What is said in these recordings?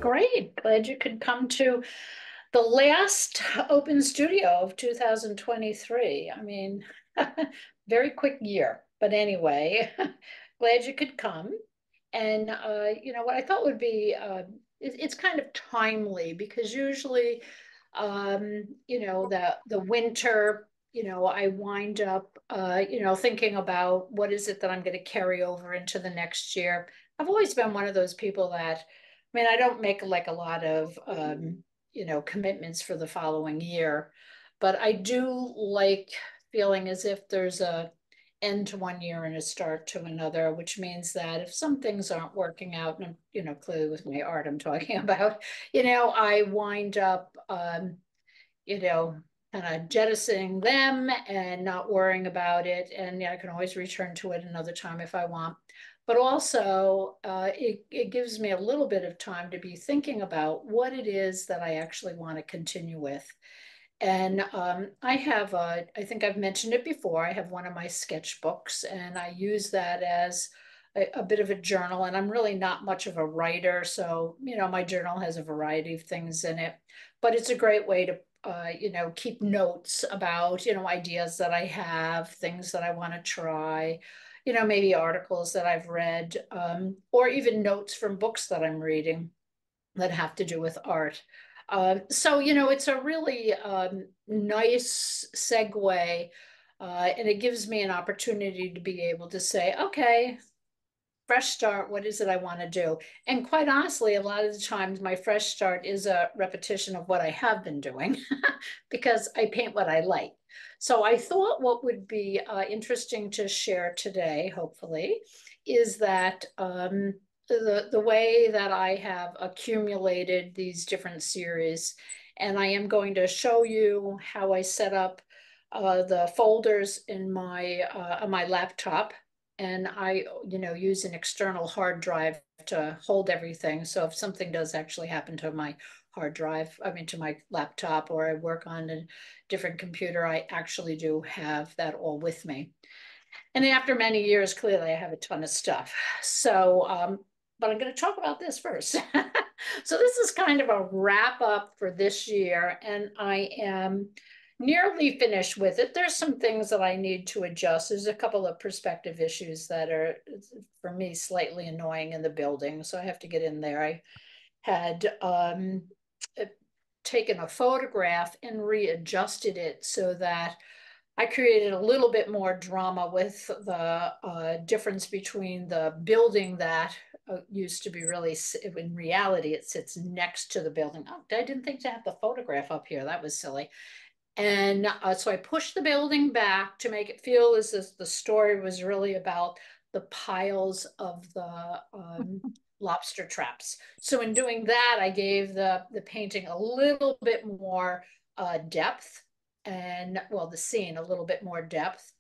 Great. Glad you could come to the last open studio of 2023. I mean, very quick year. But anyway, glad you could come. And what I thought would be it's kind of timely because usually the winter, I wind up thinking about what is it that I'm going to carry over into the next year. I've always been one of those people that I don't make like a lot of commitments for the following year, but I do like feeling as if there's a end to one year and a start to another, which means that if some things aren't working out, and clearly with my art I'm talking about, I wind up you know, kind of jettisoning them and not worrying about it. And yeah, I can always return to it another time if I want. But also, it gives me a little bit of time to be thinking about what it is that I actually want to continue with. And I think I've mentioned it before, I have one of my sketchbooks, and I use that as a bit of a journal. And I'm really not much of a writer. So, my journal has a variety of things in it, but it's a great way to keep notes about, ideas that I have, things that I want to try, maybe articles that I've read, or even notes from books that I'm reading that have to do with art. So, it's a really nice segue, and it gives me an opportunity to be able to say, okay, fresh start, what is it I want to do? And quite honestly, a lot of the times my fresh start is a repetition of what I have been doing because I paint what I like. So I thought what would be interesting to share today, hopefully, is that the way that I have accumulated these different series, and I am going to show you how I set up the folders in my on my laptop, and I, use an external hard drive to hold everything. So if something does actually happen to my hard drive, to my laptop, or I work on a different computer, I actually do have that all with me. And after many years, clearly I have a ton of stuff. So, but I'm going to talk about this first. So this is kind of a wrap up for this year, and I am nearly finished with it. There's some things that I need to adjust. There's a couple of perspective issues that are, for me, slightly annoying in the building, so I have to get in there. I had taken a photograph and readjusted it so that I created a little bit more drama with the difference between the building that used to be really, in reality, it sits next to the building. Oh, I didn't think to have the photograph up here. That was silly. And so I pushed the building back to make it feel as if the story was really about the piles of the lobster traps. So in doing that, I gave the painting a little bit more depth, and well, the scene a little bit more depth,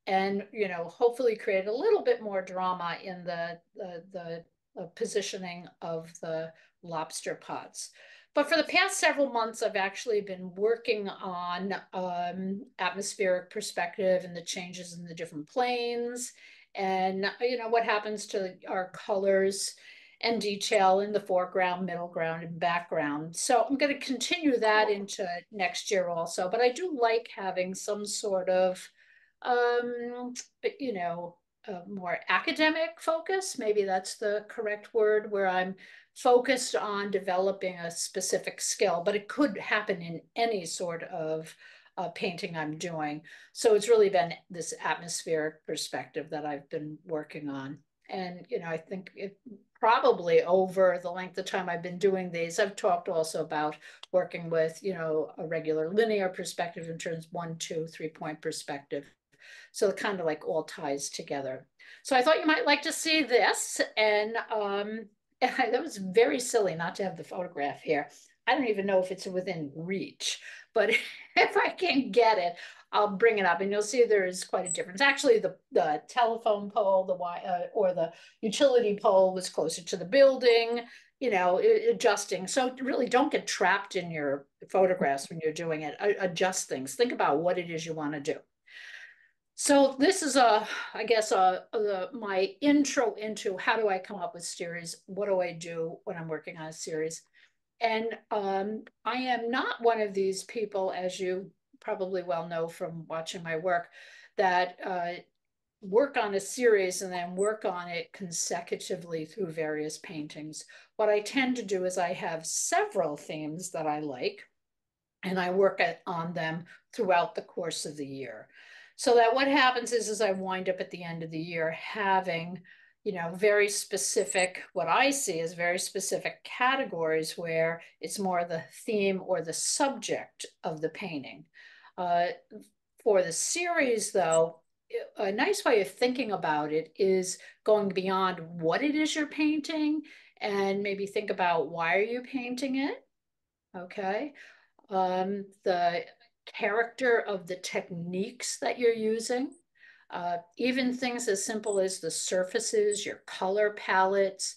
and hopefully create a little bit more drama in the positioning of the lobster pots. But for the past several months, I've actually been working on atmospheric perspective and the changes in the different planes, and what happens to our colors and detail in the foreground, middle ground, and background. So I'm going to continue that into next year also. But I do like having some sort of, um, more academic focus. Maybe that's the correct word, where I'm focused on developing a specific skill, but it could happen in any sort of painting I'm doing. So it's really been this atmospheric perspective that I've been working on. And, I think it probably over the length of time I've been doing these, I've talked also about working with, a regular linear perspective in terms of 1, 2, 3 point perspective. So it kind of like all ties together. So I thought you might like to see this. And that was very silly not to have the photograph here. I don't even know if it's within reach, but if I can get it, I'll bring it up, and you'll see there is quite a difference. Actually, the telephone pole, or the utility pole was closer to the building, adjusting. So really don't get trapped in your photographs when you're doing it. Adjust things. Think about what it is you want to do. So this is I guess, my intro into how do I come up with series? What do I do when I'm working on a series? And I am not one of these people, as you probably well know from watching my work, that work on a series and then work on it consecutively through various paintings. What I tend to do is I have several themes that I like, and I work on them throughout the course of the year. So that what happens is I wind up at the end of the year having, very specific, what I see is very specific categories where it's more the theme or the subject of the painting. Uh, for the series, though, a nice way of thinking about it is going beyond what it is you're painting and maybe think about why are you painting it? Okay. The character of the techniques that you're using, even things as simple as the surfaces, your color palettes,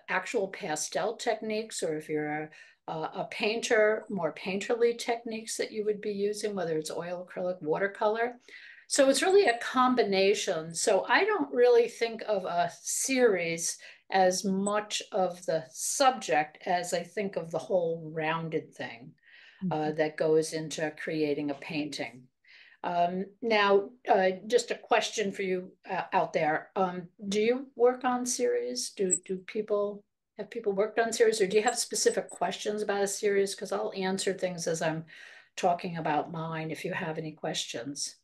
actual pastel techniques, or if you're a painter, more painterly techniques that you would be using, whether it's oil, acrylic, watercolor. So it's really a combination. So I don't really think of a series as much of the subject as I think of the whole rounded thing that goes into creating a painting. Now, just a question for you out there. Do you work on series? Do people have people worked on series, or do you have specific questions about a series? Because I'll answer things as I'm talking about mine if you have any questions.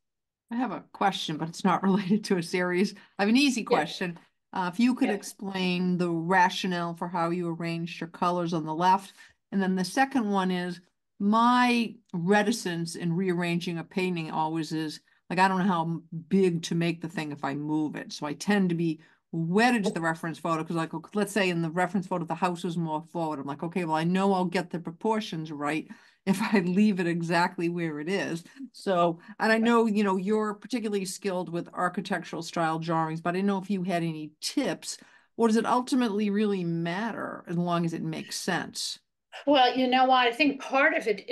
I have a question, but it's not related to a series. I have an easy Yeah, question. If you could yeah. explain the rationale for how you arranged your colors on the left. And then the second one is my reticence in rearranging a painting always is like, I don't know how big to make the thing if I move it. So I tend to be wedded to the reference photo because, like, let's say in the reference photo, the house is more forward. I'm like, okay, well, I know I'll get the proportions right if I leave it exactly where it is. So, and I know, you're particularly skilled with architectural style drawings, but I didn't know if you had any tips, or does it ultimately really matter as long as it makes sense? Well, you know what? I think part of it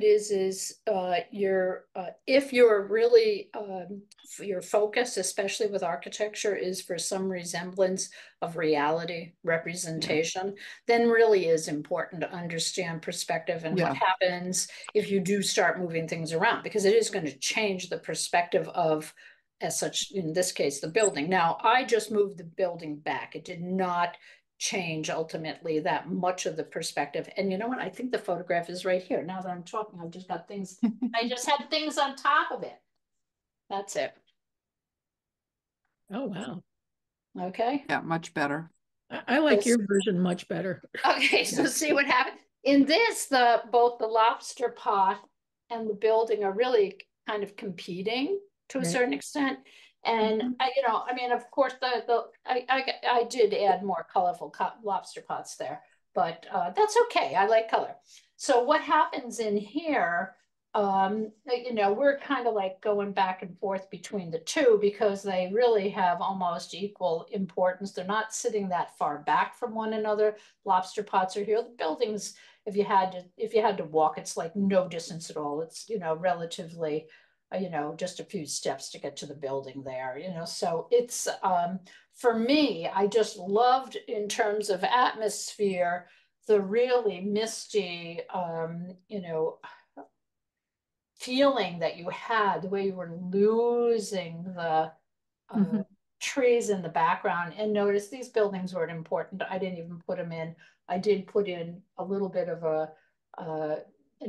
is your if you're really your focus, especially with architecture, is for some resemblance of reality Yeah. representation, then really is important to understand perspective and what Yeah. happens if you do start moving things around, because it is going to change the perspective of, as such, in this case, the building. Now, I just moved the building back. It did not change ultimately that much of the perspective. And you know what? I think the photograph is right here. Now that I'm talking, I've just got things, I just had things on top of it. That's it. Oh, wow. Okay. Yeah, much better. I So, like your version much better. okay, so Yeah. see what happened. In this, the both the lobster pot and the building are really kind of competing to a Right. certain extent. And Mhm. I mean, of course, I did add more colorful lobster pots there, but that's okay. I like color. So what happens in here? We're kind of like going back and forth between the two because they really have almost equal importance. They're not sitting that far back from one another. Lobster pots are here. The buildings, if you had to walk, it's like no distance at all. It's, relatively, just a few steps to get to the building there, so it's for me, I just loved in terms of atmosphere, the really misty, feeling that you had, the way you were losing the uh, Mhm. trees in the background. And notice these buildings weren't important. I didn't even put them in. I did put in a little bit of uh,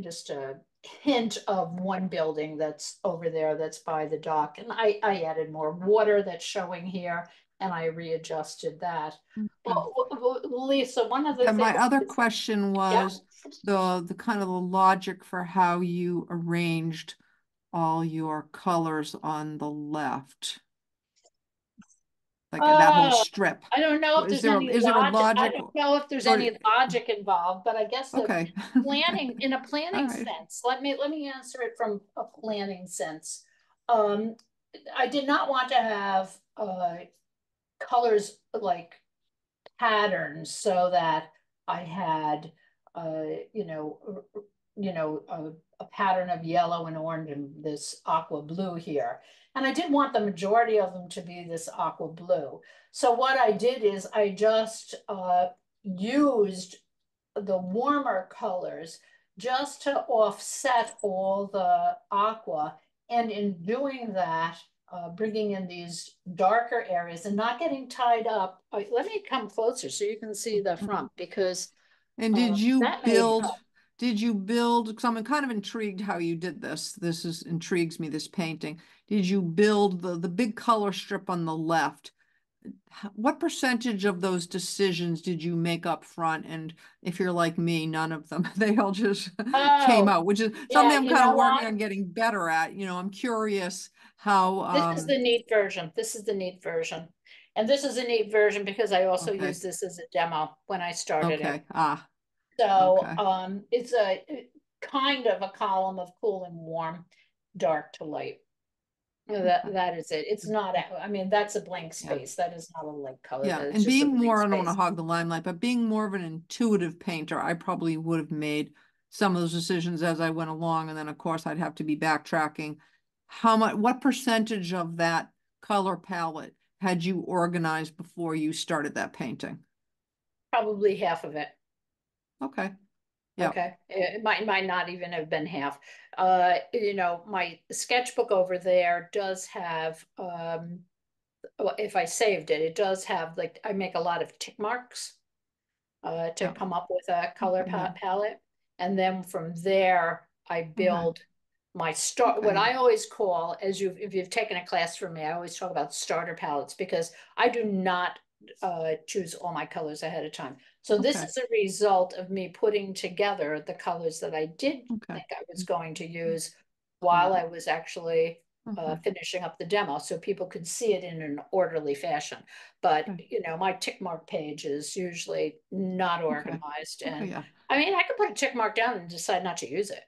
just a hint of one building that's over there that's by the dock. And I added more water that's showing here and I readjusted that. Okay. Well, Lisa, one of the And things my other is, question yeah. was the kind of the logic for how you arranged all your colors on the left, like that whole Oh, strip. I don't know if Is there's there a, any is there a logic. I logic don't know if there's or any logic involved, but I guess the okay. planning, in a All planning right. sense, let me answer it from a planning sense. Um, I did not want to have colors like patterns so that I had, uh, you know, a pattern of yellow and orange and this aqua blue here. And I did want the majority of them to be this aqua blue. So what I did is I just used the warmer colors just to offset all the aqua. And in doing that, bringing in these darker areas and not getting tied up. Let me come closer so you can see the front because And did you that may build, help. because I'm kind of intrigued how you did this. This is intrigues me, this painting. Did you build the big color strip on the left? What percentage of those decisions did you make up front? And if you're like me, none of them. They all just came Oh, out, which is something yeah, I'm you kind of know working what? on getting better at. I'm curious how, This is the neat version. This is the neat version. And this is a neat version because I also okay, used this as a demo when I started it. okay, ah, So okay, it's a kind of a column of cool and warm, dark to light. okay. That is it. It's not, I mean, that's a blank Yeah. space. That is not a light color. Yeah, That is and just a being blank more, I don't want to space. hog the limelight, but being more of an intuitive painter, I probably would have made some of those decisions as I went along. And then, of course, I'd have to be backtracking. What percentage of that color palette had you organized before you started that painting? Probably half of it. Okay. Yeah. Okay, it might not even have been half. My sketchbook over there does have, well, if I saved it, it does have like I make a lot of tick marks to Yeah. come up with a color Okay. Yeah. palette, and then from there I Okay. build my start. What Okay. I always call, if you've taken a class from me, I always talk about starter palettes because I do not choose all my colors ahead of time. So this Okay. is a result of me putting together the colors that I did Okay. think I was going to use while I Cool. was actually Okay. finishing up the demo so people could see it in an orderly fashion. But, Okay. my tick mark page is usually not Okay. organized. Okay. And Yeah. I mean, I could put a tick mark down and decide not to use it.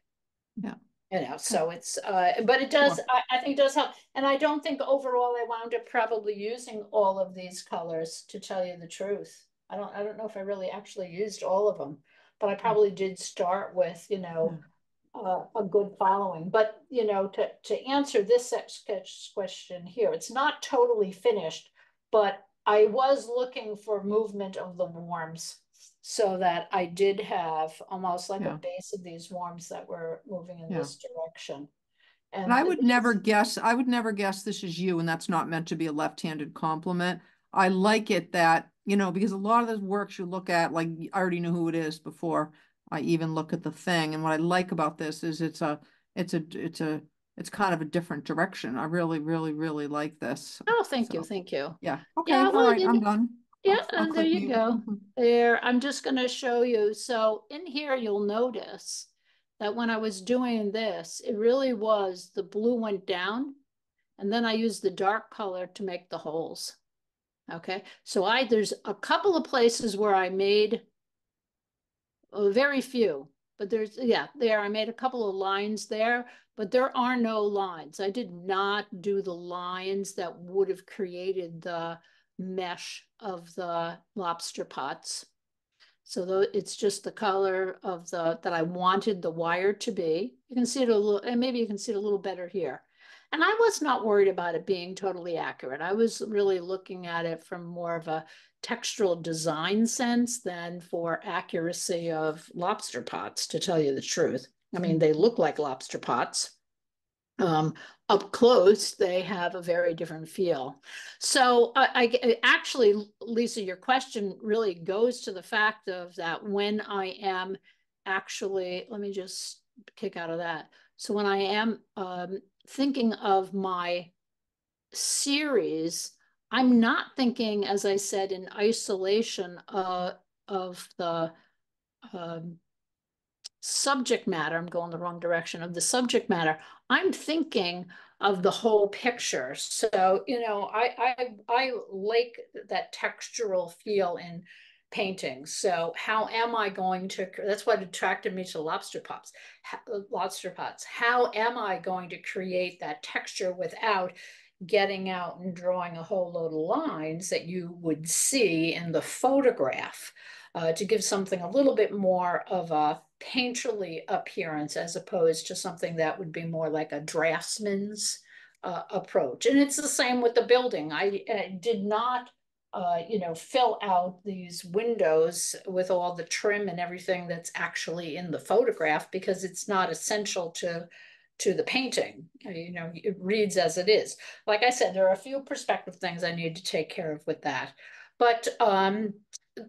Yeah. Okay. So it's, but it does, Sure. I think it does help. And I don't think overall I wound up probably using all of these colors, to tell you the truth. I don't know if I really actually used all of them, but I Yeah. probably did start with, Yeah. a good following. But, to answer this sketch question here, it's not totally finished, but I was looking for movement of the worms so that I did have almost like a Yeah. base of these worms that were moving in Yeah. this direction. And And I would never guess this is you, and that's not meant to be a left-handed compliment. I like it that, because a lot of those works you look at, like I already knew who it is before I even look at the thing. And what I like about this is it's kind of a different direction. I really, really, really like this. oh, thank you, So thank you. yeah. Okay. Yeah, All well, right. I'm done. yeah, I'll and there click you mute. go. There, I'm just going to show you. So in here, you'll notice that when I was doing this, it really was the blue went down, and then I used the dark color to make the holes. Okay, so there's a couple of places where I made very few, but I made a couple of lines there, but there are no lines. I did not do the lines that would have created the mesh of the lobster pots. So though it's just the color of that I wanted the wire to be. You can see it a little, and maybe you can see it a little better here. And I was not worried about it being totally accurate. I was really looking at it from more of a textural design sense than for accuracy of lobster pots, to tell you the truth. I mean, they look like lobster pots. Um, Up close, they have a very different feel. So actually, Lisa, your question really goes to the fact of that when I am actually, let me just kick out of that. So when I am thinking of my series, I'm not thinking, as I said, in isolation of the um, subject matter. I'm going the wrong direction of the subject matter. I'm thinking of the whole picture. So, I like that textural feel in paintings. So how am I going to, that's what attracted me to lobster pots. How am I going to create that texture without getting out and drawing a whole load of lines that you would see in the photograph, to give something a little bit more of a painterly appearance as opposed to something that would be more like a draftsman's approach. And it's the same with the building. I did not fill out these windows with all the trim and everything that's actually in the photograph because it's not essential to the painting. It reads as it is. Like I said, there are a few perspective things I need to take care of with that. But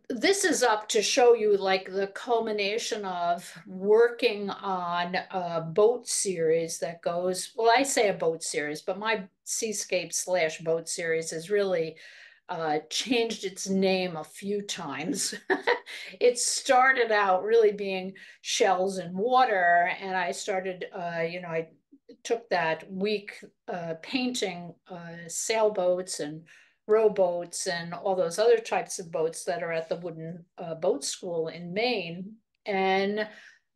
this is up to show you like the culmination of working on a boat series that goes, well, I say a boat series, but my seascape slash boat series is really changed its name a few times. It started out really being shells and water, and I started, I took that week painting sailboats and rowboats and all those other types of boats that are at the wooden boat school in Maine. And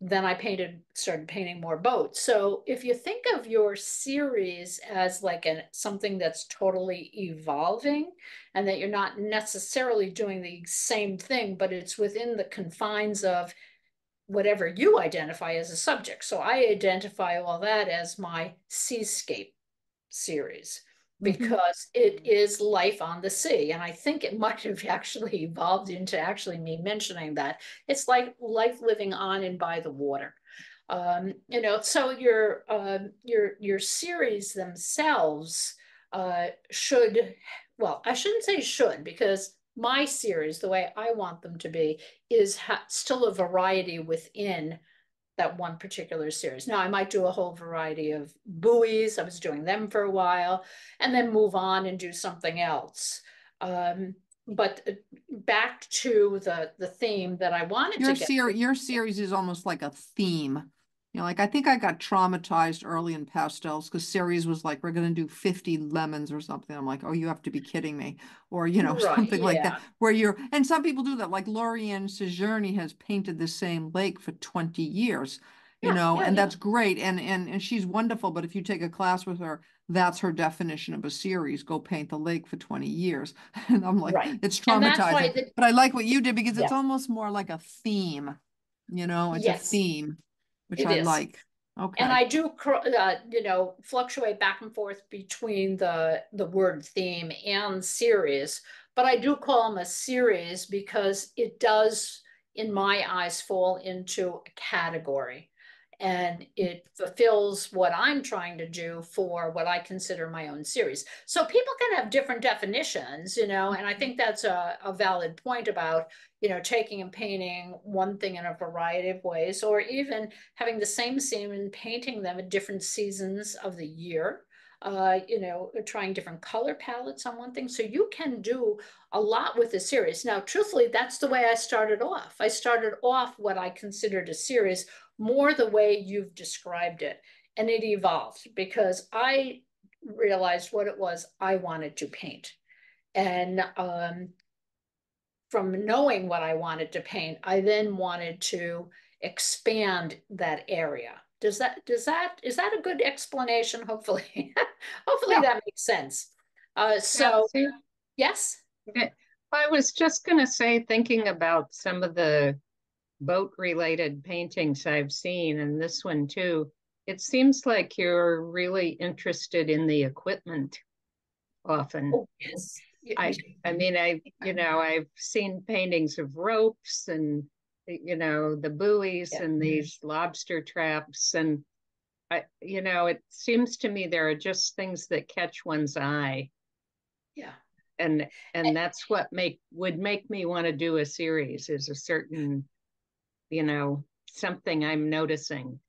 then started painting more boats. So if you think of your series as like something that's totally evolving and that you're not necessarily doing the same thing, but it's within the confines of whatever you identify as a subject. So I identify all that as my seascape series Mm-hmm. because it is life on the sea. And I think it might have actually evolved into actually me mentioning that. It's like life living on and by the water. So your series themselves should, well, I shouldn't say should, because my series, the way I want them to be, is still a variety within that one particular series. Now, I might do a whole variety of buoys. I was doing them for a while, and then move on and do something else. But back to the theme that I wanted to get to. Your series is almost like a theme. Like I think I got traumatized early in pastels because series was like, we're going to do 50 lemons or something. I'm like, oh, you have to be kidding me. Or, Right, something like that, yeah. where and some people do that. Like Lorianne Sejourne has painted the same lake for 20 years, Yeah, yeah, and yeah. that's great. And she's wonderful. But if you take a class with her, that's her definition of a series. Go paint the lake for 20 years. And I'm like, Right. it's And that's why traumatizing. But I like what you did because it's yeah, almost more like a theme. It's a yes, theme, which it I is. like. And Okay. I do, fluctuate back and forth between the word theme and series, but I do call them a series because it does, in my eyes, fall into a category, and it fulfills what I'm trying to do for what I consider my own series. So people can have different definitions, and I think that's a valid point about, taking and painting one thing in a variety of ways, or even having the same scene and painting them at different seasons of the year. Trying different color palettes on one thing. So you can do a lot with a series. Now, truthfully, that's the way I started off. I started off what I considered a series, more the way you've described it. And it evolved because I realized what it was I wanted to paint. And from knowing what I wanted to paint, I then wanted to expand that area. Is that a good explanation? Hopefully, hopefully Yeah, that makes sense. So Betsy. yes, Okay. I was just going to say, thinking about some of the boat related paintings I've seen, and this one too, it seems like you're really interested in the equipment often. oh yes, I mean, I've seen paintings of ropes and, the buoys yeah, and these lobster traps. And it seems to me there are just things that catch one's eye. yeah. And that's what would make me want to do a series, is a certain, something I'm noticing.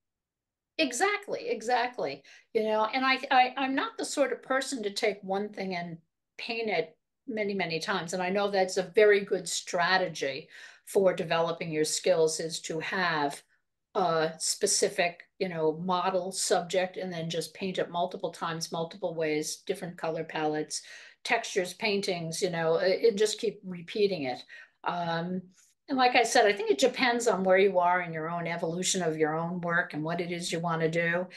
Exactly, exactly. And I'm not the sort of person to take one thing and paint it many, many times. And I know that's a very good strategy for developing your skills is to have a specific, model subject and then just paint it multiple times, multiple ways, different color palettes, textures, paintings, and just keep repeating it. Um, and like I said, I think it depends on where you are in your own evolution of your own work and what it is you want to do.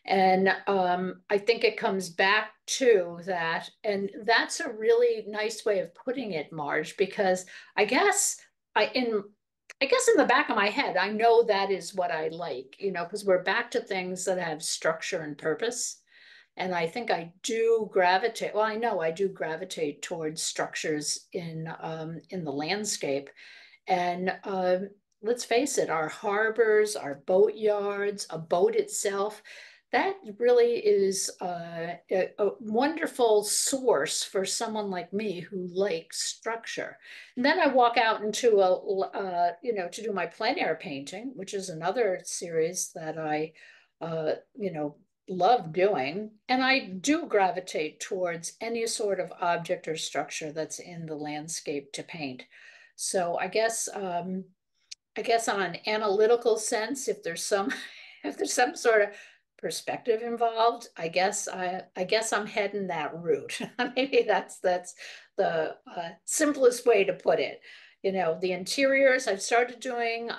And I think it comes back to that. And that's a really nice way of putting it, Marge, because I guess in the back of my head, I know that is what I like, because we're back to things that have structure and purpose. And I think I do gravitate, well, I know I do gravitate towards structures in the landscape. And let's face it, our harbors, our boat yards, a boat itself, that really is a wonderful source for someone like me who likes structure. And then I walk out into to do my plein air painting, which is another series that I, love doing. And I do gravitate towards any sort of object or structure that's in the landscape to paint. So I guess on an analytical sense, if there's some if there's some sort of perspective involved, I guess I'm heading that route. Maybe that's the simplest way to put it. The interiors, I've started doing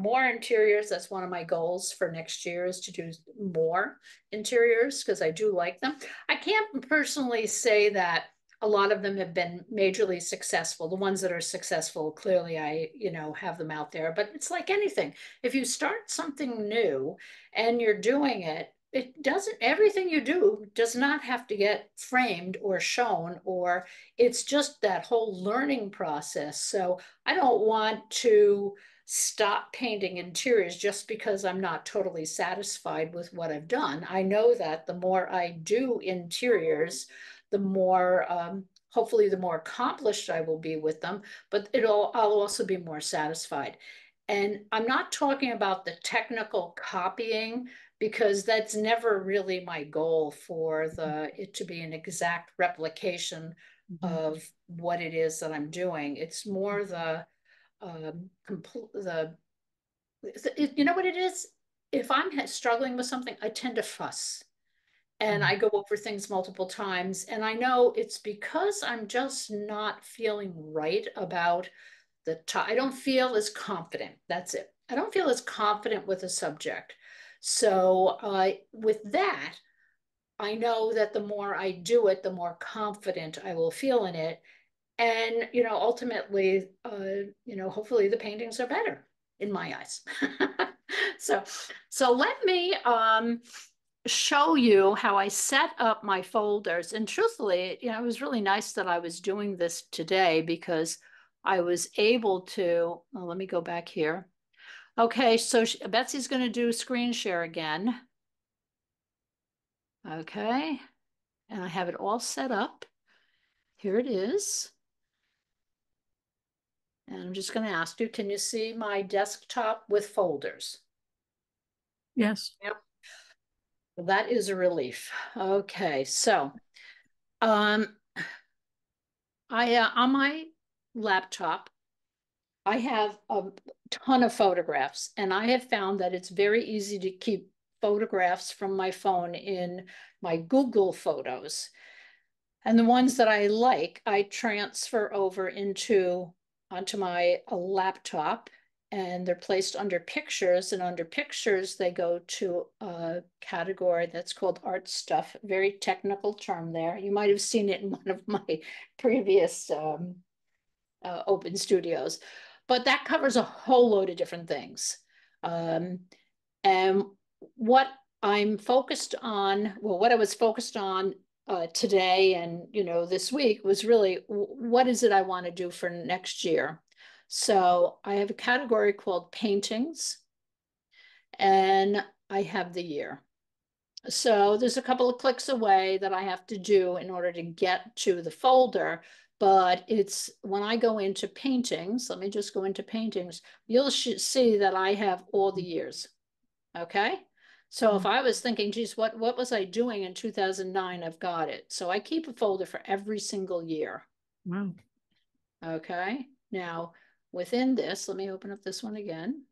more interiors. That's one of my goals for next year, is to do more interiors because I do like them. I can't personally say that a lot of them have been majorly successful. The ones that are successful, clearly I, have them out there. But it's like anything. If you start something new and you're doing it, everything you do does not have to get framed or shown, or it's just that whole learning process. So I don't want to stop painting interiors just because I'm not totally satisfied with what I've done. I know that the more I do interiors, the more hopefully the more accomplished I will be with them, but I'll also be more satisfied. And I'm not talking about the technical copying, because that's never really my goal for it to be an exact replication of what it is that I'm doing. It's more you know what it is? If I'm struggling with something, I tend to fuss and I go over things multiple times. And I know it's because I'm just not feeling right about I don't feel as confident. That's it. I don't feel as confident with a subject. So with that, I know that the more I do it, the more confident I will feel in it. And, ultimately, hopefully the paintings are better in my eyes. So, so let me show you how I set up my folders. And truthfully, it was really nice that I was doing this today, because I was able to, let me go back here. Okay, so Betsy's going to do screen share again. Okay, and I have it all set up. Here it is. And I'm just going to ask you, can you see my desktop with folders? Yes. Yep. Well, that is a relief. Okay, so I on my laptop, I have a ton of photographs, and I have found that it's very easy to keep photographs from my phone in my Google Photos. And the ones that I like, I transfer over onto my laptop, and they're placed under pictures. And under pictures, they go to a category that's called art stuff. Very technical term there. You might have seen it in one of my previous open studios, but that covers a whole load of different things. And what I'm focused on, well, what I was focused on today and this week was really, what is it I want to do for next year? So I have a category called paintings, and I have the year. So there's a couple of clicks away that I have to do in order to get to the folder. But it's when I go into paintings, let me just go into paintings, you'll see that I have all the years. Okay. So if I was thinking, geez, what was I doing in 2009? I've got it. So I keep a folder for every single year. Wow. Okay. Now within this, let me open up this one again.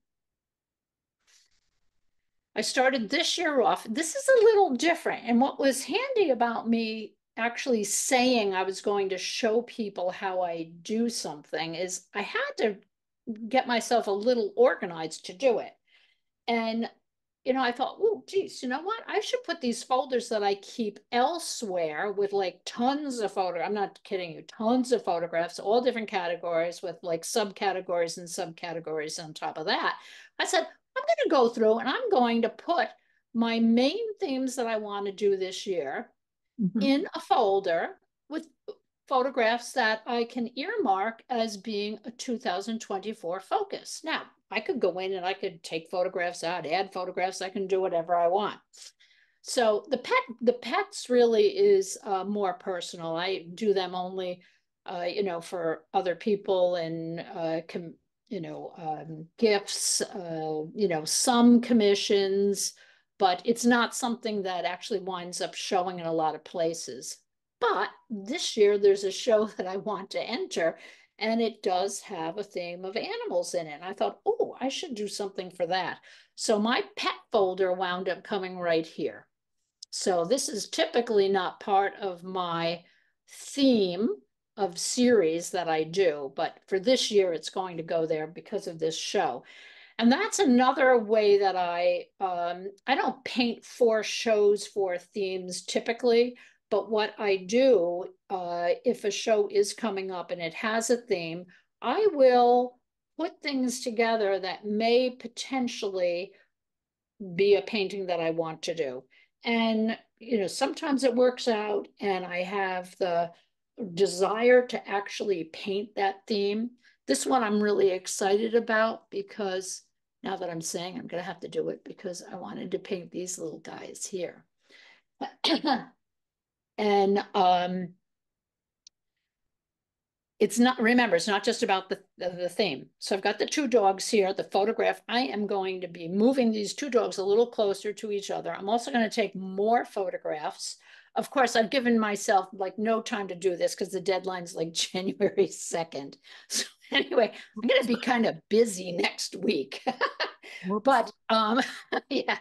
I started this year off. This is a little different. And what was handy about me actually saying I was going to show people how I do something is I had to get myself a little organized to do it. And, I thought, oh, geez, you know what? I should put these folders that I keep elsewhere with like tons of photos. I'm not kidding you, tons of photographs, all different categories with like subcategories and subcategories on top of that. I said, I'm going to go through and I'm going to put my main themes that I want to do this year Mhm. in a folder with photographs that I can earmark as being a 2024 focus. Now, I could go in and I could take photographs out, add photographs, I can do whatever I want. So the pets really is more personal. I do them only, for other people and gifts, some commissions, but it's not something that actually winds up showing in a lot of places. But this year there's a show that I want to enter, and it does have a theme of animals in it. And I thought, oh, I should do something for that. So my pet folder wound up coming right here. So this is typically not part of my theme of series that I do, but for this year, it's going to go there because of this show. And that's another way that I don't paint for shows for themes typically, but what I do, if a show is coming up and it has a theme, I will put things together that may potentially be a painting that I want to do. And, sometimes it works out and I have the desire to actually paint that theme. This one I'm really excited about because now that I'm saying I'm going to have to do it because I wanted to paint these little guys here. And it's not, remember, it's not just about the theme. So I've got the two dogs here, the photograph. I am going to be moving these two dogs a little closer to each other. I'm also going to take more photographs. Of course, I've given myself like no time to do this because the deadline's like January 2nd. So anyway, I'm going to be kind of busy next week. But yeah,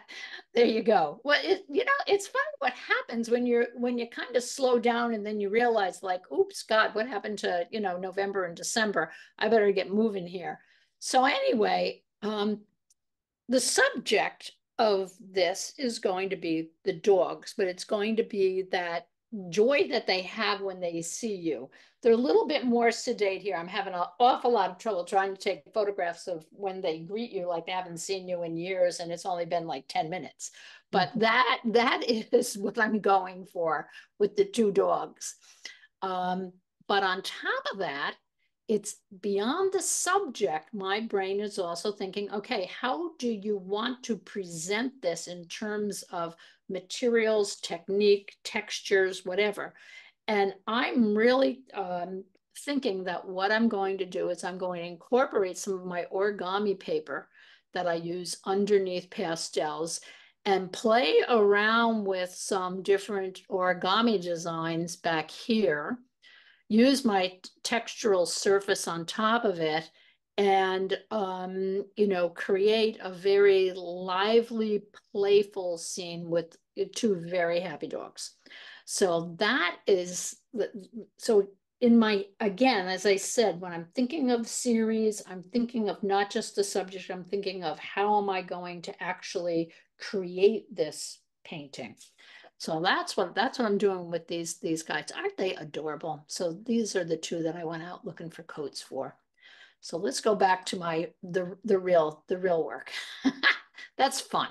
there you go. Well, it's funny what happens when you kind of slow down and then you realize like, oops, God, what happened to, November and December? I better get moving here. So anyway, the subject of this is going to be the dogs, but it's going to be that joy that they have when they see you. They're a little bit more sedate here. I'm having an awful lot of trouble trying to take photographs of when they greet you, like they haven't seen you in years, and it's only been like 10 minutes. But that is what I'm going for with the two dogs. But on top of that, it's beyond the subject. My brain is also thinking, okay, how do you want to present this in terms of materials, technique, textures, whatever? And I'm really thinking that what I'm going to do is I'm going to incorporate some of my origami paper that I use underneath pastels and play around with some different origami designs back here, use my textural surface on top of it, and create a very lively, playful scene with two very happy dogs. So that is so in my, again, as I said, when I'm thinking of series, I'm thinking of not just the subject, I'm thinking of how am I going to actually create this painting. So that's what I'm doing with these guys. Aren't they adorable? So these are the two that I went out looking for coats for. So let's go back to the real work. That's fun.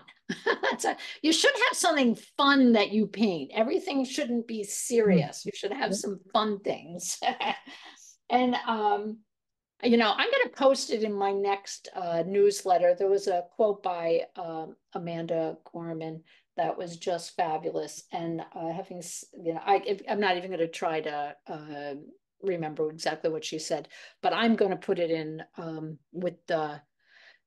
You should have something fun that you paint. Everything shouldn't be serious. You should have some fun things. And I'm going to post it in my next newsletter. There was a quote by Amanda Gorman that was just fabulous. And I'm not even going to try to remember exactly what she said, but I'm going to put it in with the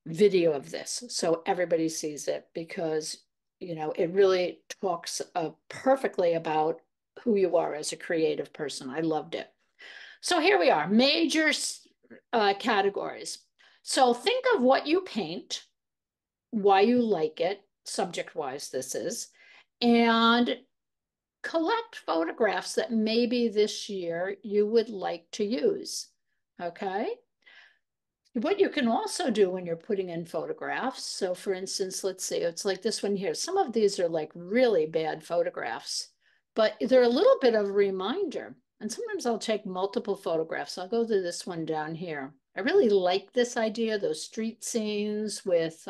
video of this so everybody sees it because, it really talks perfectly about who you are as a creative person. I loved it. So here we are, major categories. So think of what you paint, why you like it, subject-wise this is, and collect photographs that maybe this year you would like to use, okay? What you can also do when you're putting in photographs, so for instance, let's see, it's like this one here. Some of these are like really bad photographs, but they're a little bit of a reminder. And sometimes I'll take multiple photographs. I'll go to this one down here. I really like this idea, those street scenes with,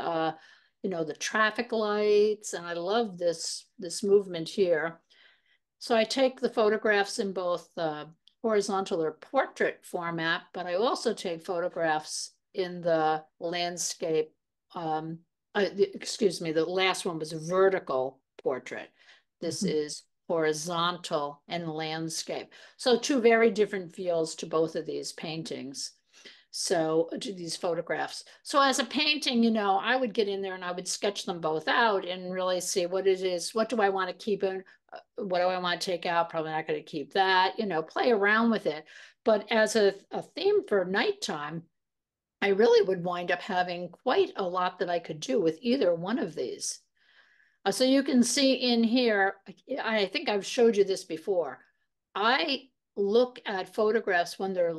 you know, the traffic lights, and I love this movement here. So I take the photographs in both horizontal or portrait format, but I also take photographs in the landscape. Excuse me, the last one was vertical portrait. This is horizontal and landscape. So two very different feels to both of these paintings. So to these photographs. So as a painting, you know, I would get in there and I would sketch them both out and really see what it is. What do I want to keep in? What do I want to take out? Probably not going to keep that, you know, play around with it. But as a theme for nighttime, I really would wind up having quite a lot that I could do with either one of these. So you can see in here, I think I've showed you this before. I look at photographs when they're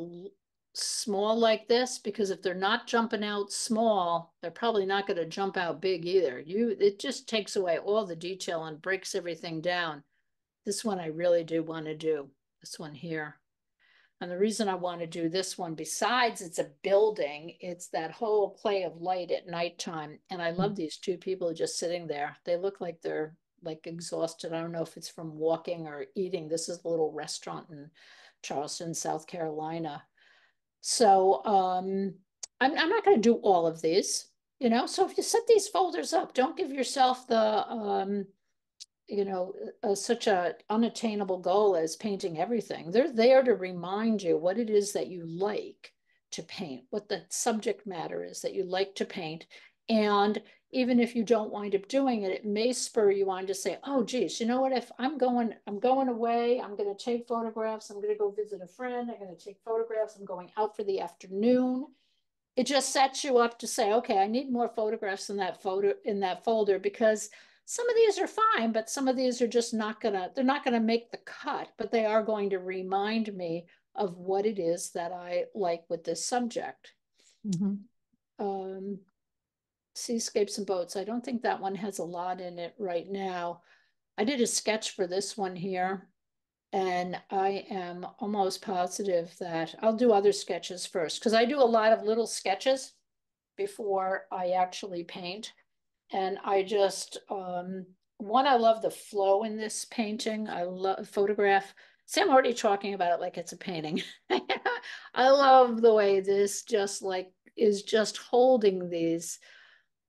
small like this, because if they're not jumping out small, they're probably not going to jump out big either. It just takes away all the detail and breaks everything down. This one I really do want to do, this one here. And the reason I want to do this one, besides it's a building, it's that whole play of light at nighttime. And I love these two people just sitting there. They look like they're like exhausted. I don't know if it's from walking or eating. This is a little restaurant in Charleston, South Carolina. So I'm not going to do all of these, you know. So if you set these folders up, don't give yourself the you know, such a unattainable goal as painting everything. They're there to remind you what it is that you like to paint, what the subject matter is that you like to paint. And even if you don't wind up doing it, it may spur you on to say, oh, geez, you know what, if I'm going away, I'm going to take photographs, I'm going to go visit a friend, I'm going to take photographs, I'm going out for the afternoon. It just sets you up to say, okay, I need more photographs in that folder, because some of these are fine, but some of these are just they're not gonna make the cut, but they are going to remind me of what it is that I like with this subject. Seascapes and boats. I don't think that one has a lot in it right now. I did a sketch for this one here, and I am almost positive that I'll do other sketches first, because I do a lot of little sketches before I actually paint. And I just, one, I love the flow in this painting. I love photograph. See, I'm already talking about it like it's a painting. I love the way this just like is just holding these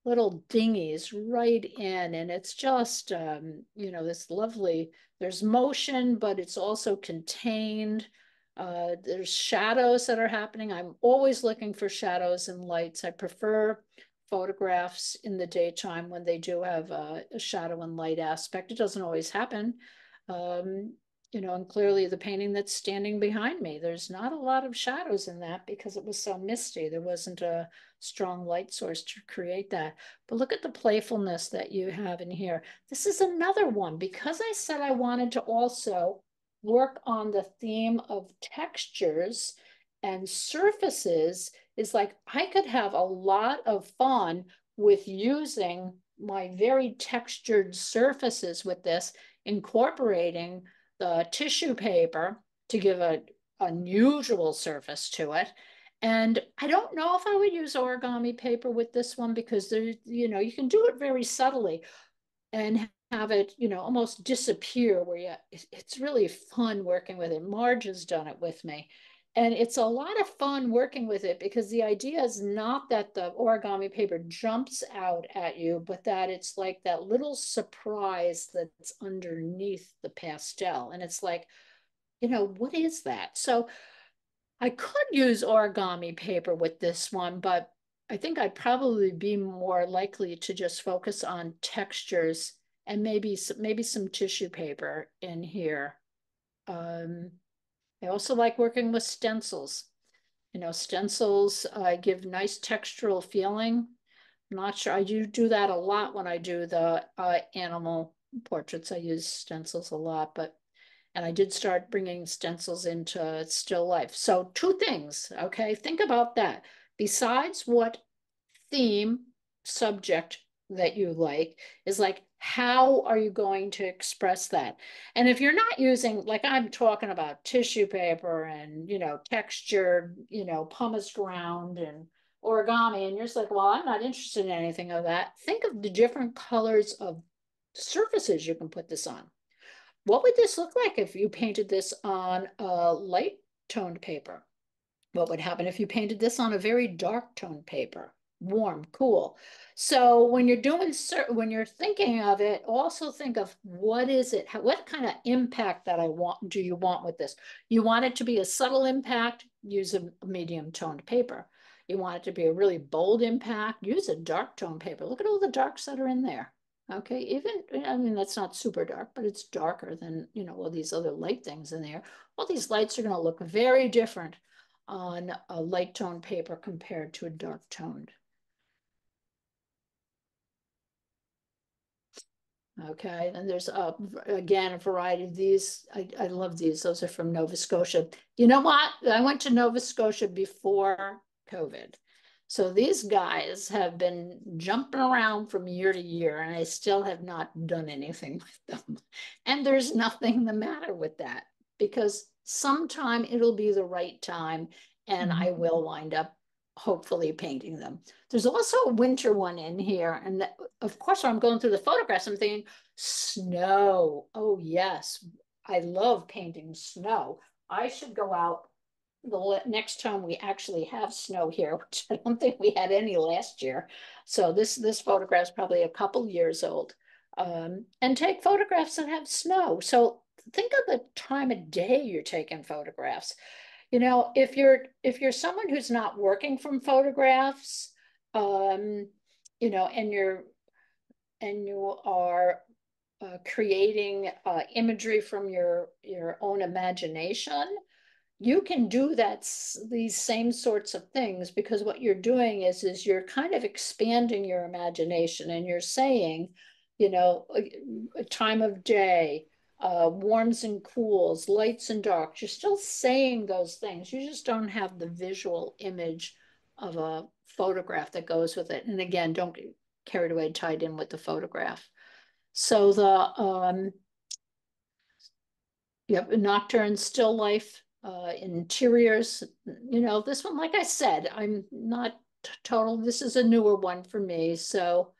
little dinghies right in. And it's just, you know, this lovely, there's motion, but it's also contained. There's shadows that are happening. I'm always looking for shadows and lights. I prefer photographs in the daytime when they do have a shadow and light aspect. It doesn't always happen. You know, and clearly the painting that's standing behind me, there's not a lot of shadows in that because it was so misty. There wasn't a strong light source to create that. But look at the playfulness that you have in here. This is another one, because I said I wanted to also work on the theme of textures and surfaces, is like I could have a lot of fun with using my very textured surfaces with this, incorporating the tissue paper to give a unusual surface to it. And I don't know if I would use origami paper with this one, because there, you know, you can do it very subtly and have it, you know, almost disappear, where you, it's really fun working with it. Marge has done it with me. And it's a lot of fun working with it, because the idea is not that the origami paper jumps out at you, but that it's like that little surprise that's underneath the pastel. And it's like, you know, what is that? So I could use origami paper with this one, but I think I'd probably be more likely to just focus on textures and maybe some tissue paper in here. I also like working with stencils. You know, stencils give nice textural feeling. I'm not sure, I do that a lot when I do the animal portraits. I use stencils a lot, but and I did start bringing stencils into still life. So two things, okay? Think about that. Besides what theme, subject that you like, is like, how are you going to express that? And if you're not using, like I'm talking about tissue paper and, you know, textured, you know, pumice ground and origami and you're just like, well, I'm not interested in anything of that. Think of the different colors of surfaces you can put this on. What would this look like if you painted this on a light toned paper? What would happen if you painted this on a very dark toned paper? Warm, cool. So when you're doing, when you're thinking of it, also think of what is it? What kind of impact that do you want with this? You want it to be a subtle impact, use a medium toned paper. You want it to be a really bold impact, use a dark toned paper. Look at all the darks that are in there. Okay, even, I mean, that's not super dark, but it's darker than, all these other light things in there. All these lights are going to look very different on a light toned paper compared to a dark toned. Okay, and there's again a variety of these. I love these. Those are from Nova Scotia. You know what? I went to Nova Scotia before COVID. So these guys have been jumping around from year to year, and I still have not done anything with them. And there's nothing the matter with that because sometime it'll be the right time and I will wind up hopefully painting them. There's also a winter one in here. And that, of course, when I'm going through the photographs, I'm thinking, snow. Oh, yes. I love painting snow. I should go out the next time we actually have snow here, which I don't think we had any last year. So this photograph is probably a couple years old. And take photographs that have snow. So think of the time of day you're taking photographs. If you're someone who's not working from photographs, and you are creating imagery from your own imagination, you can do these same sorts of things because what you're doing is you're kind of expanding your imagination and you're saying, a time of day, warms and cools, lights and darks. You're still saying those things. You just don't have the visual image of a photograph that goes with it. And again, don't get carried away, tied in with the photograph. So nocturne, still life, interiors. This one, like I said, I'm not total. This is a newer one for me. So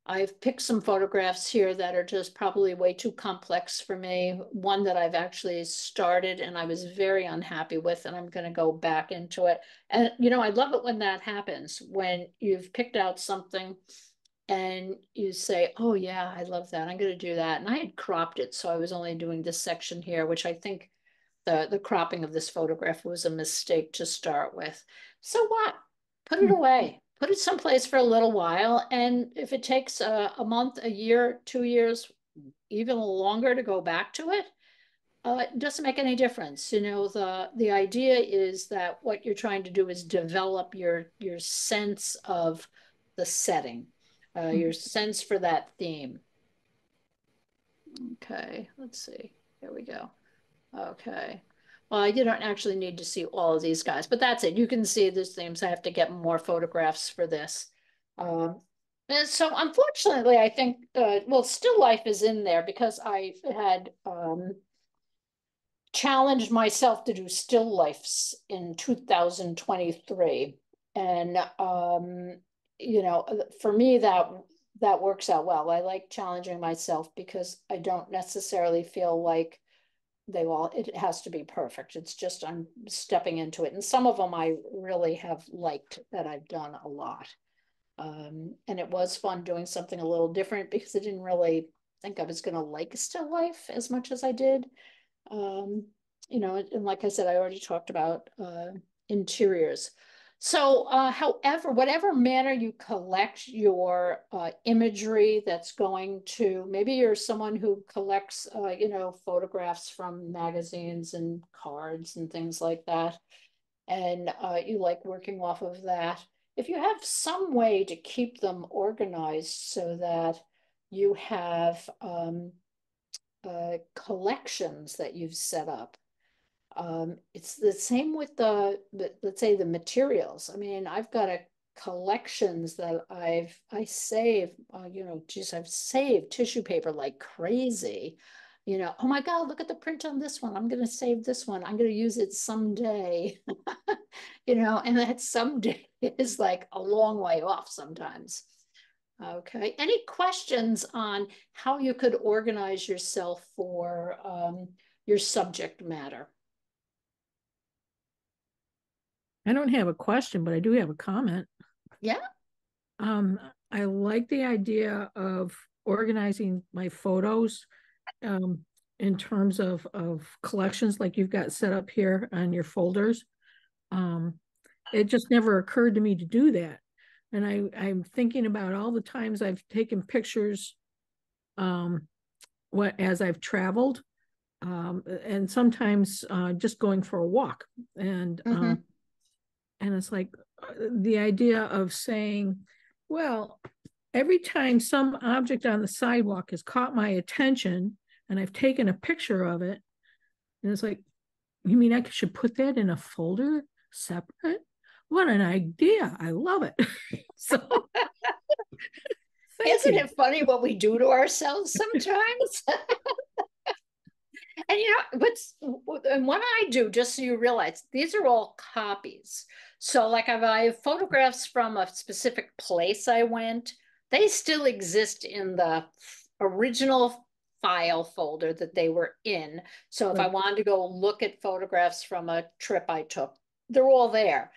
I've picked some photographs here that are just probably way too complex for me. One that I've actually started and I was very unhappy with, and I'm going to go back into it. And, I love it when that happens, when you've picked out something and you say, oh yeah, I love that. I'm going to do that. And I had cropped it. So I was only doing this section here, which I think the cropping of this photograph was a mistake to start with. So what? Put it away. Put it someplace for a little while. And if it takes a month, a year, 2 years, even longer to go back to it, it doesn't make any difference. The idea is that what you're trying to do is develop your sense of the setting, your sense for that theme. Okay, let's see. Here we go. Okay. Well, you don't actually need to see all of these guys, but that's it. You can see these themes. I have to get more photographs for this. And so unfortunately, I think, still life is in there because I had challenged myself to do still lifes in 2023. And, for me, that works out well. I like challenging myself because I don't necessarily feel like it has to be perfect. It's just I'm stepping into it. And some of them I really have liked that I've done a lot. And it was fun doing something a little different because I didn't really think I was going to like still life as much as I did. And like I said, I already talked about interiors. So, however, whatever manner you collect your imagery that's going to, maybe you're someone who collects, photographs from magazines and cards and things like that, and you like working off of that. If you have some way to keep them organized so that you have collections that you've set up. It's the same with let's say the materials. I mean, I've got collections that I save, geez, I've saved tissue paper like crazy. You know, oh my God, look at the print on this one. I'm going to save this one. I'm going to use it someday. You know, and that someday is like a long way off sometimes. Okay. Any questions on how you could organize yourself for your subject matter? I don't have a question, but I do have a comment. Yeah. Um, I like the idea of organizing my photos um, in terms of collections like you've got set up here on your folders. Um, it just never occurred to me to do that. And I'm thinking about all the times I've taken pictures as I've traveled, and sometimes just going for a walk. Mhm. And it's like the idea of saying, well, every time some object on the sidewalk has caught my attention and I've taken a picture of it, and it's like, you mean I should put that in a folder separate? What an idea. I love it. So thank Isn't you. it funny what we do to ourselves sometimes? And you know, and what I do, just so you realize, these are all copies. So like if I have photographs from a specific place I went, they still exist in the original file folder that they were in. So if I Right, wanted to go look at photographs from a trip I took, they're all there.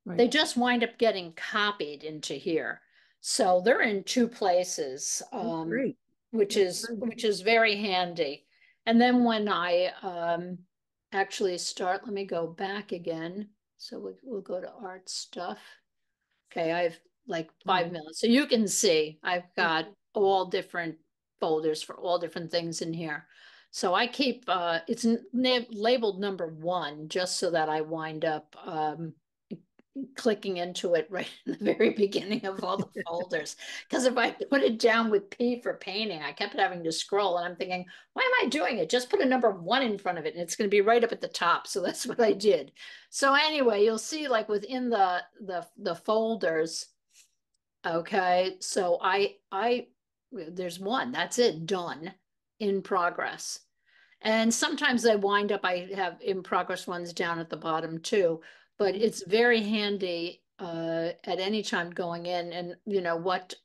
right. They just wind up getting copied into here. So they're in two places, That's great. which That's is great. which is very handy. And then when I actually start, let me go back again. So we'll go to art stuff. Okay, I have like Wow. 5 minutes. So you can see I've Yeah. got all different folders for all different things in here. So I keep it's labeled number one just so that I wind up clicking into it right in the very beginning of all the folders. Because if I put it down with P for painting, I kept having to scroll and I'm thinking, why am I doing it? Just put a number one in front of it and it's going to be right up at the top. So that's what I did. So anyway, you'll see like within the folders, okay, so I there's one, that's it, done, in progress. And sometimes I wind up, I have in progress ones down at the bottom too, but Mhm. it's very handy at any time going in and you know what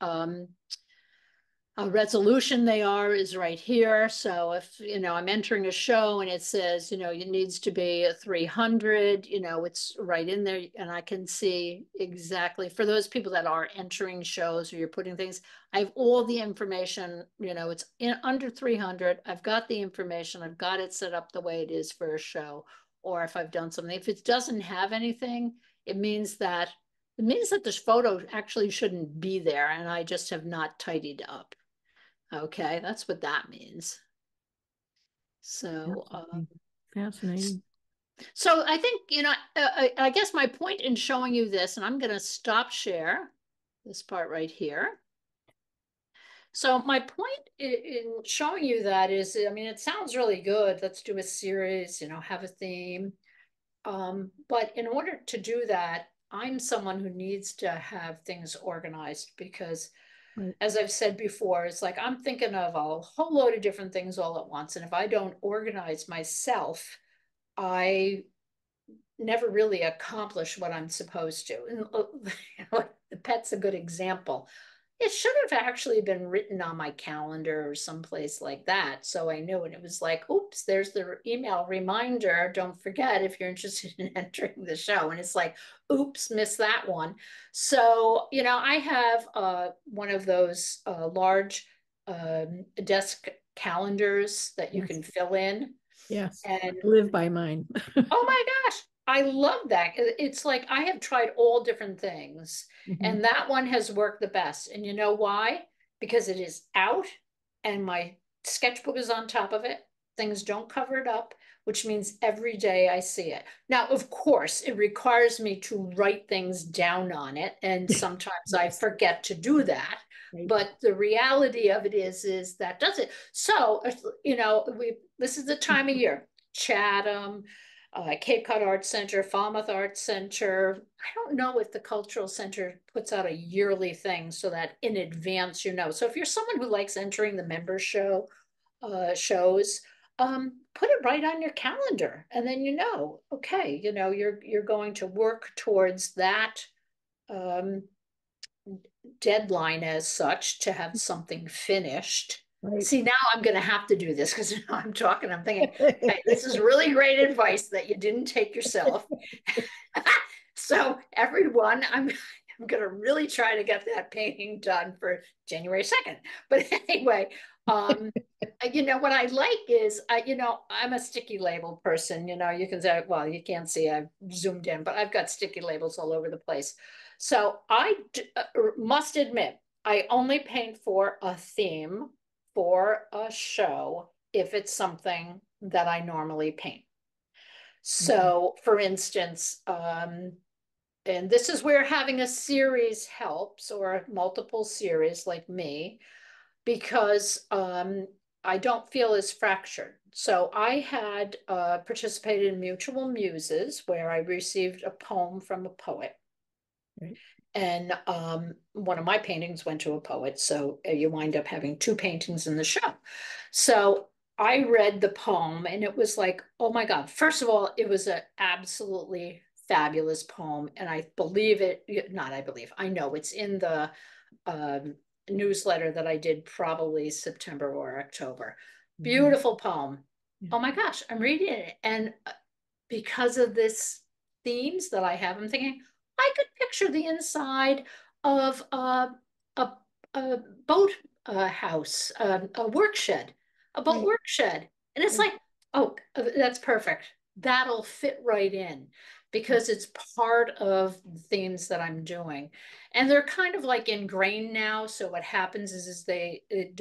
a resolution they are is right here. So if, you know, I'm entering a show and it says, you know, it needs to be a 300, you know, it's right in there and I can see exactly for those people that are entering shows or you're putting things, I have all the information, you know, it's in under 300. I've got the information. I've got it set up the way it is for a show. Or if I've done something, if it doesn't have anything, it means that this photo actually shouldn't be there and I just have not tidied up. Okay, that's what that means. So, Fascinating. Fascinating. so I think, you know, I guess my point in showing you this, and I'm going to stop share this part right here. So my point in showing you that is, I mean, it sounds really good. Let's do a series, you know, have a theme. But in order to do that, I'm someone who needs to have things organized because Right. as I've said before, it's like I'm thinking of a whole load of different things all at once. And if I don't organize myself, I never really accomplish what I'm supposed to. And you know, the pet's a good example. It should have actually been written on my calendar or someplace like that. So I knew, and it was like, oops, there's the email reminder. Don't forget if you're interested in entering the show. And it's like, oops, missed that one. So, you know, I have one of those large desk calendars that you Yes. can fill in. Yes. I And live by mine. oh my gosh, I love that. It's like I have tried all different things, Mhm. and that one has worked the best. And you know why? Because it is out and my sketchbook is on top of it. Things don't cover it up, which means every day I see it. Now, of course, it requires me to write things down on it, and sometimes I Yes. forget to do that. Right. But the reality of it is that does it. So, you know, this is the time of year. Chatham, Cape Cod Arts Center, Falmouth Arts Center. I don't know if the Cultural Center puts out a yearly thing so that in advance you know. So if you're someone who likes entering the member shows, put it right on your calendar, and then okay, you're going to work towards that deadline as such to have something finished. Right. See, now I'm going to have to do this because I'm talking, I'm thinking, okay, this is really great advice that you didn't take yourself. So everyone, I'm going to really try to get that painting done for January 2nd. But anyway, what I like is, I'm a sticky label person. You can say, well, you can't see, I've zoomed in, but I've got sticky labels all over the place. So I must admit, I only paint for a theme, for a show, if it's something that I normally paint. So, for instance, and this is where having a series helps, or multiple series like me, because I don't feel as fractured. So I had participated in Mutual Muses, where I received a poem from a poet. Right. And one of my paintings went to a poet. So you wind up having two paintings in the show. So I read the poem, and it was like, oh my God. First of all, it was an absolutely fabulous poem. And I believe it, not I believe, I know it's in the newsletter that I did probably September or October. Beautiful poem. Oh my gosh, I'm reading it. And because of this themes that I have, I'm thinking, I could picture the inside of a boat house, a work shed, a boat work shed. And it's like, oh, that's perfect. That'll fit right in, because it's part of the themes that I'm doing. And they're kind of like ingrained now. So what happens is it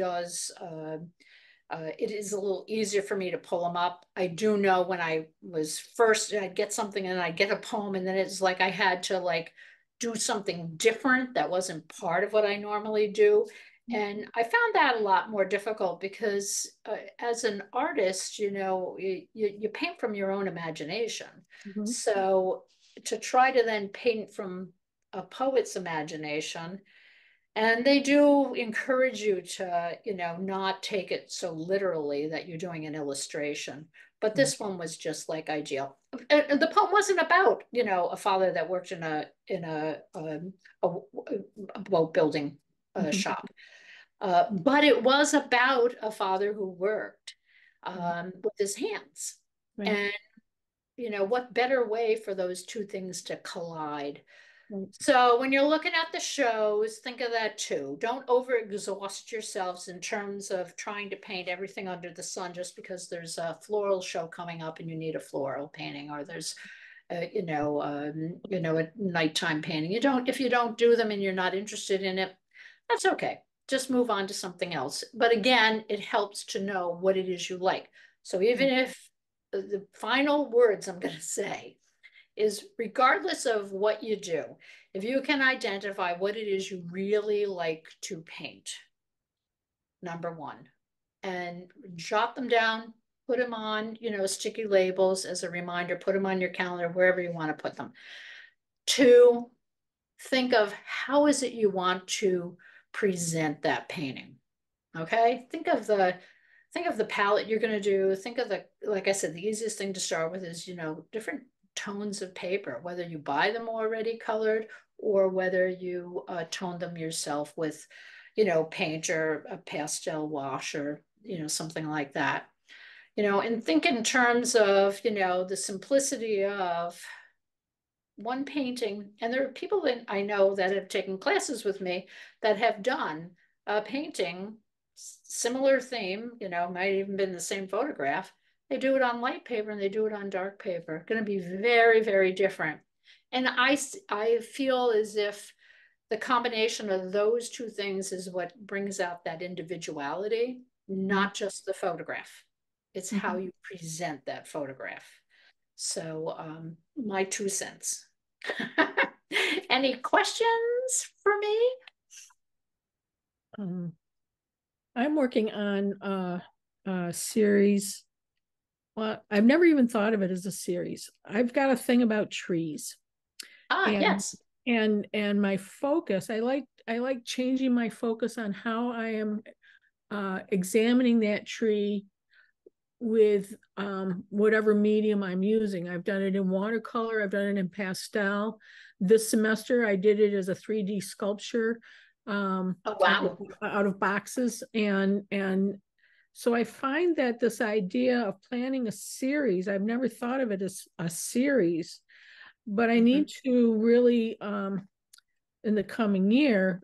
is a little easier for me to pull them up. I do know when I was first, I'd get something and I'd get a poem, and then it's like I had to like do something different that wasn't part of what I normally do. And I found that a lot more difficult because as an artist, you paint from your own imagination. So to try to then paint from a poet's imagination, and they do encourage you to, not take it so literally that you're doing an illustration. But this one was just like ideal. And the poem wasn't about, a father that worked in a boat building shop. But it was about a father who worked with his hands. Right. And, what better way for those two things to collide? So when you're looking at the shows, think of that too. Don't overexhaust yourselves in terms of trying to paint everything under the sun just because there's a floral show coming up and you need a floral painting, or there's a nighttime painting. If you don't do them and you're not interested in it, that's okay. Just move on to something else. But again, it helps to know what it is you like. So even if the final words I'm going to say is, regardless of what you do, if you can identify what it is you really like to paint, number one, and jot them down, put them on, sticky labels as a reminder, put them on your calendar, wherever you want to put them. Two, think of how is it you want to present that painting. Okay, think of the palette you're going to do. Think of like I said, the easiest thing to start with is, different tones of paper, whether you buy them already colored or whether you tone them yourself with, paint or a pastel wash or, something like that. And think in terms of, the simplicity of one painting. And there are people that I know that have taken classes with me that have done a painting, similar theme, might even been the same photograph. They do it on light paper and they do it on dark paper. Going to be very, very different. And I feel as if the combination of those two things is what brings out that individuality, not just the photograph. It's how you present that photograph. So my 2 cents. Any questions for me? I'm working on a series. Well, I've never even thought of it as a series. I've got a thing about trees. Yes. And my focus, I like changing my focus on how I am examining that tree with whatever medium I'm using. I've done it in watercolor, I've done it in pastel. This semester I did it as a 3D sculpture Oh, wow. out of boxes. And so I find that this idea of planning a series, I've never thought of it as a series, but I need to really in the coming year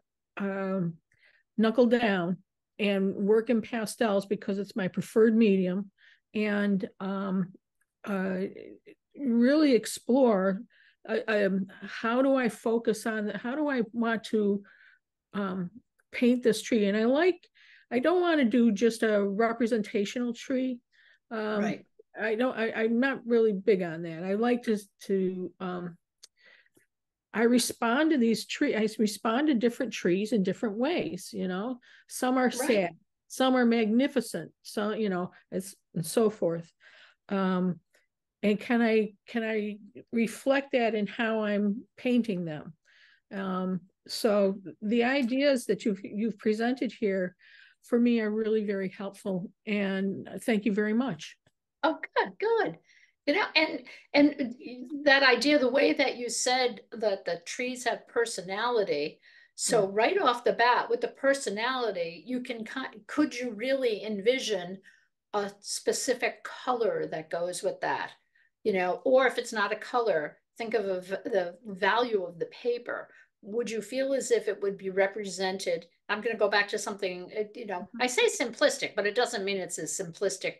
knuckle down and work in pastels because it's my preferred medium, and really explore how do I focus on, how do I want to paint this tree. And I don't want to do just a representational tree. Right. I'm not really big on that. I like to I respond to these trees. I respond to different trees in different ways. Some are sad, Right. some are magnificent. So and so forth. And can I reflect that in how I'm painting them? So the ideas that you've presented here for me are really very helpful, and thank you very much. Oh, good. And that idea, the way that you said that the trees have personality. So right off the bat, with the personality, could you really envision a specific color that goes with that? Or if it's not a color, think of the value of the paper. Would you feel as if it would be represented? I'm going to go back to something, I say simplistic, but it doesn't mean it's a simplistic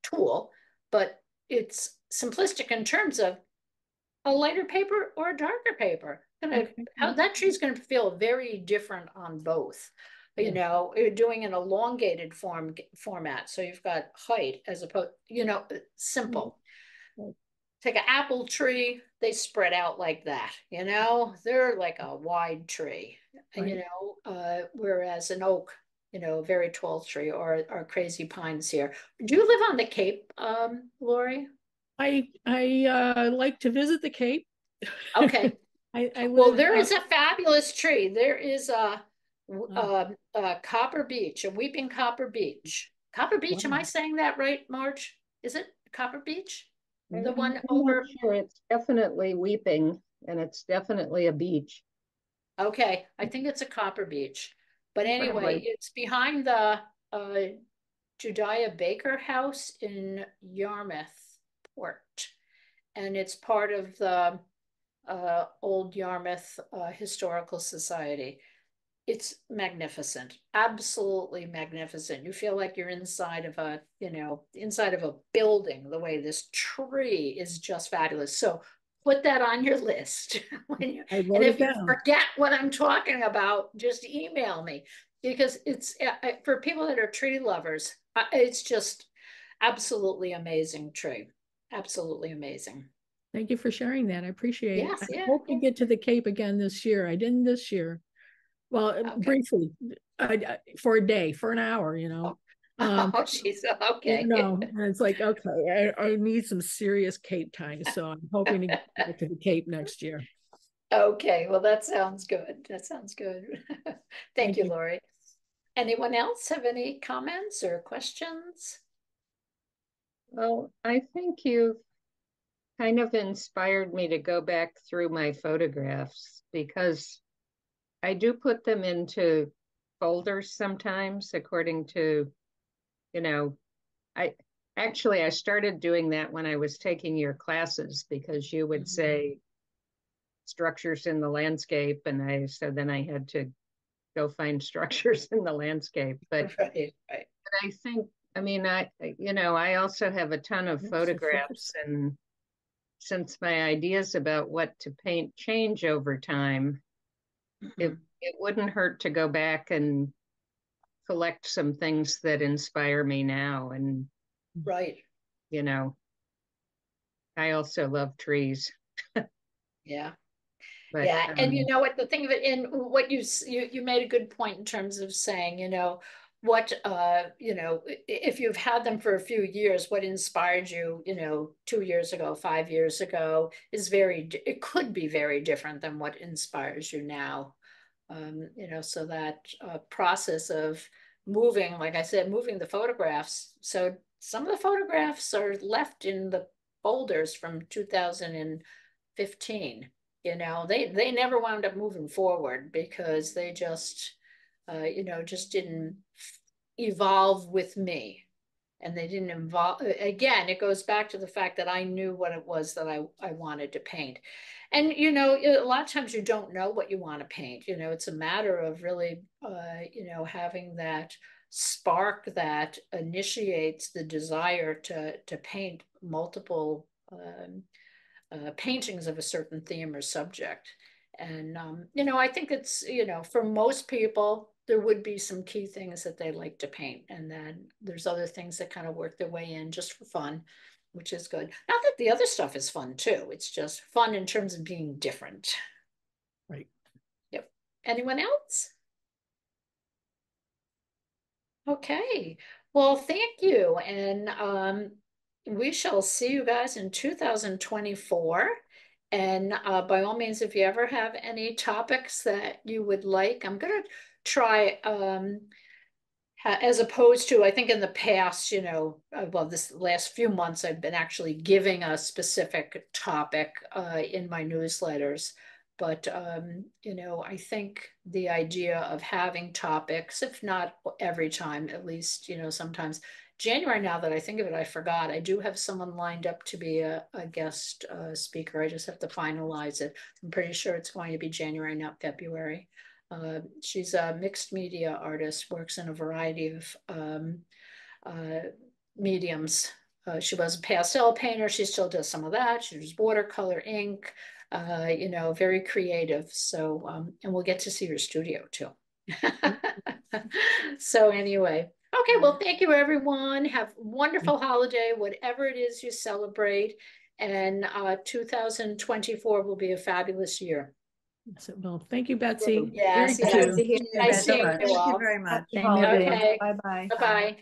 tool, but it's simplistic in terms of a lighter paper or a darker paper. How that tree's going to feel very different on both. You're doing an elongated format, so you've got height as opposed, simple. Take an apple tree, they spread out like that, they're like a wide tree, Right. whereas an oak, very tall tree, or crazy pines here. Do you live on the Cape, Lori? I like to visit the Cape. Okay. I Well, live there is a fabulous tree. There is a Copper Beech, a weeping Copper Beech. Copper Beech, am I wow. saying that right, Marge? Is it Copper Beech? The I'm one not over. sure. It's definitely weeping, and it's definitely a beach. Okay, I think it's a Copper Beech. But anyway, Probably. it's behind the Jediah Baker House in Yarmouth Port. And it's part of the Old Yarmouth Historical Society. It's magnificent, absolutely magnificent. You feel like you're inside of a building, the way this tree is just fabulous. So put that on your list. I And wrote it if you down. forget what I'm talking about, just email me, because it's for people that are tree lovers, it's just absolutely amazing tree. Absolutely amazing. Thank you for sharing that. I appreciate it. Yes, I yeah, hope to yeah. get to the Cape again this year. I didn't this year. Well, Okay. briefly, for a day, for an hour, Oh, Um, jeez. Okay. and it's like, okay, I need some serious Cape time. So I'm hoping to get to the Cape next year. Okay, well, that sounds good. That sounds good. Thank Thank you, you. Lori. Anyone else have any comments or questions? Well, I think you've kind of inspired me to go back through my photographs because I do put them into folders sometimes according to, you know, I I started doing that when I was taking your classes because you would say structures in the landscape, and so then I had to go find structures in the landscape. But Right, right. I think, I mean, I also have a ton of Oops, so focus. photographs, and since my ideas about what to paint change over time, it wouldn't hurt to go back and collect some things that inspire me now. And, Right. you know, I also love trees, Yeah. but Yeah. And you know what, the thing of it, in what you made a good point in terms of saying, what if you've had them for a few years, what inspired you, 2 years ago, 5 years ago, it could be very different than what inspires you now. So that process of moving, like I said, moving the photographs. So some of the photographs are left in the folders from 2015. You know, they never wound up moving forward because they just, you know, just didn't evolve with me. And they didn't involve, again, it goes back to the fact that I knew what it was that I wanted to paint. And, you know, a lot of times you don't know what you want to paint. You know, it's a matter of really, you know, having that spark that initiates the desire to paint multiple paintings of a certain theme or subject. And, you know, I think it's, you know, for most people, there would be some key things that they like to paint. And then there's other things that kind of work their way in just for fun, which is good. Not that the other stuff is fun too. It's just fun in terms of being different. Right. Yep. Anyone else? Okay. Well, thank you. And we shall see you guys in 2024. And by all means, if you ever have any topics that you would like, I'm going to try, as opposed to, I think in the past, you know, well, this last few months, I've been actually giving a specific topic in my newsletters. But, you know, I think the idea of having topics, if not every time, at least, you know, sometimes. January, now that I think of it, I forgot. I do have someone lined up to be a guest speaker. I just have to finalize it. I'm pretty sure it's going to be January, not February. She's a mixed media artist, works in a variety of mediums. She was a pastel painter. She still does some of that. She does watercolor, ink, you know, very creative. So, and we'll get to see her studio too. So anyway, okay, well, thank you, everyone. Have a wonderful holiday, whatever it is you celebrate. And 2024 will be a fabulous year. So, well, thank you, Betsy. Yes, Very yes. good. Nice seeing you Thank you all. very much. Same here. Okay. Bye-bye. Bye-bye.